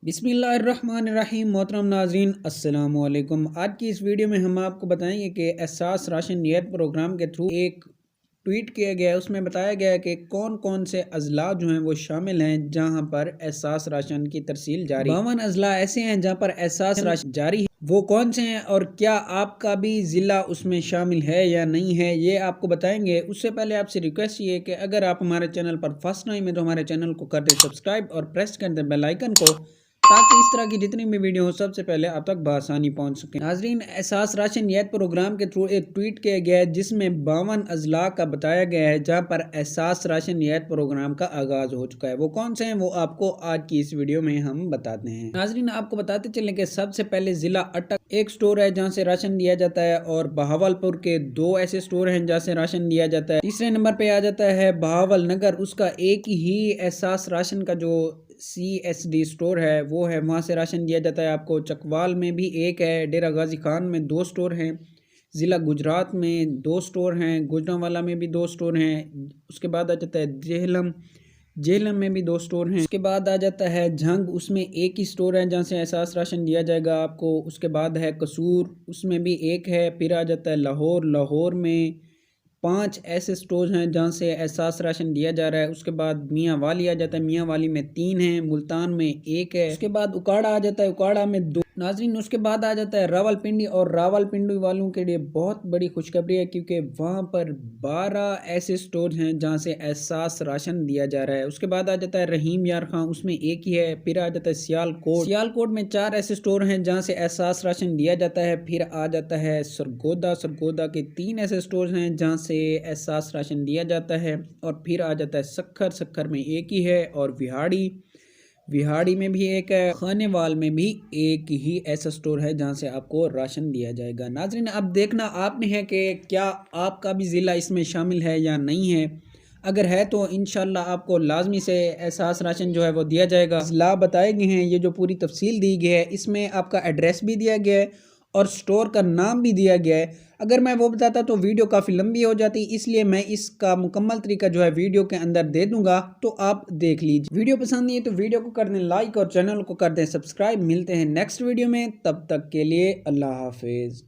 बिस्मिल्लाहिर्रहमानिर्रहीम। मोहतरम नाजरीन, अस्सलाम वालेकुम। आज की इस वीडियो में हम आपको बताएंगे कि एहसास राशन नियत प्रोग्राम के थ्रू एक ट्वीट किया गया है। उसमें बताया गया है कि कौन कौन से अजला जो हैं वो शामिल हैं जहां पर एहसास राशन की तरसील जारी है। 52 अजला ऐसे हैं जहां पर एहसास राशन जारी है। वो कौन से हैं और क्या आपका भी ज़िला उसमें शामिल है या नहीं है, ये आपको बताएंगे। उससे पहले आपसे रिक्वेस्ट ये है कि अगर आप हमारे चैनल पर फर्स्ट टाइम है तो हमारे चैनल को कर दें सब्सक्राइब और प्रेस कर दें बेल आइकन को, ताकि इस तरह की जितनी भी वीडियो हो सबसे पहले आप तक बआसानी पहुंच सके। नाजरीन, एहसास राशन नियत प्रोग्राम के थ्रू एक ट्वीट किया गया है जिसमें 52 अजला का बताया गया है जहां पर एहसास राशन नियत प्रोग्राम का आगाज हो चुका है। वो कौन से हैं वो आपको आज की इस वीडियो में हम बताते हैं। नाजरीन, आपको बताते चलें कि सबसे पहले जिला अटक एक स्टोर है जहाँ से राशन दिया जाता है, और बहावलपुर के 2 ऐसे स्टोर हैं जहाँ से राशन दिया जाता है। तीसरे नंबर पे आ जाता है बहावल नगर, उसका एक ही एहसास राशन का जो CSD स्टोर है वो है, वहाँ से राशन दिया जाता है आपको। चकवाल में भी एक है, डेरा गाजी खान में 2 स्टोर हैं, ज़िला गुजरात में 2 स्टोर हैं, गुजरांवाला में भी 2 स्टोर हैं। उसके बाद आ जाता है जेहलम में भी 2 स्टोर हैं। उसके बाद आ जाता है झंग, उसमें एक ही स्टोर है जहाँ से एहसास राशन दिया जाएगा आपको। उसके बाद है कसूर, उसमें भी एक है। फिर आ जाता है लाहौर में 5 ऐसे स्टोर हैं जहाँ से एहसास राशन दिया जा रहा है। उसके बाद मियाँ वाली आ जाता है, मियाँ वाली में 3 हैं, मुल्तान में 1 है। उसके बाद उकाड़ा आ जाता है, उकाड़ा में 2। नाजरीन, उसके बाद आ जाता है रावलपिंडी, और रावलपिंडी वालों के लिए बहुत बड़ी खुशखबरी है क्योंकि वहाँ पर 12 ऐसे स्टोर हैं जहाँ से एहसास राशन दिया जा रहा है। उसके बाद आ जाता है रहीम यार खां, उसमें 1 ही है। फिर आ जाता है सियालकोट में 4 ऐसे स्टोर हैं जहाँ से एहसास राशन दिया जाता है। फिर आ जाता है सरगोदा के 3 ऐसे स्टोर हैं जहाँ से एहसास राशन दिया जाता है। और फिर आ जाता है सखर में 1 ही है, और विहाड़ी में भी 1 है। खानेवाल में भी 1 ही ऐसा स्टोर है जहां से आपको राशन दिया जाएगा। नाजरीन, अब देखना आपने है कि क्या आपका भी ज़िला इसमें शामिल है या नहीं है। अगर है तो इंशाल्लाह आपको लाजमी से एहसास राशन जो है वो दिया जाएगा। ज़िला बताए गए हैं, ये जो पूरी तफसील दी गई है इसमें आपका एड्रेस भी दिया गया है और स्टोर का नाम भी दिया गया है। अगर मैं वो बताता तो वीडियो काफ़ी लंबी हो जाती, इसलिए मैं इसका मुकम्मल तरीका जो है वीडियो के अंदर दे दूंगा, तो आप देख लीजिए। वीडियो पसंद नहीं है तो वीडियो को कर दें लाइक और चैनल को कर दें सब्सक्राइब। मिलते हैं नेक्स्ट वीडियो में, तब तक के लिए अल्लाह हाफिज़।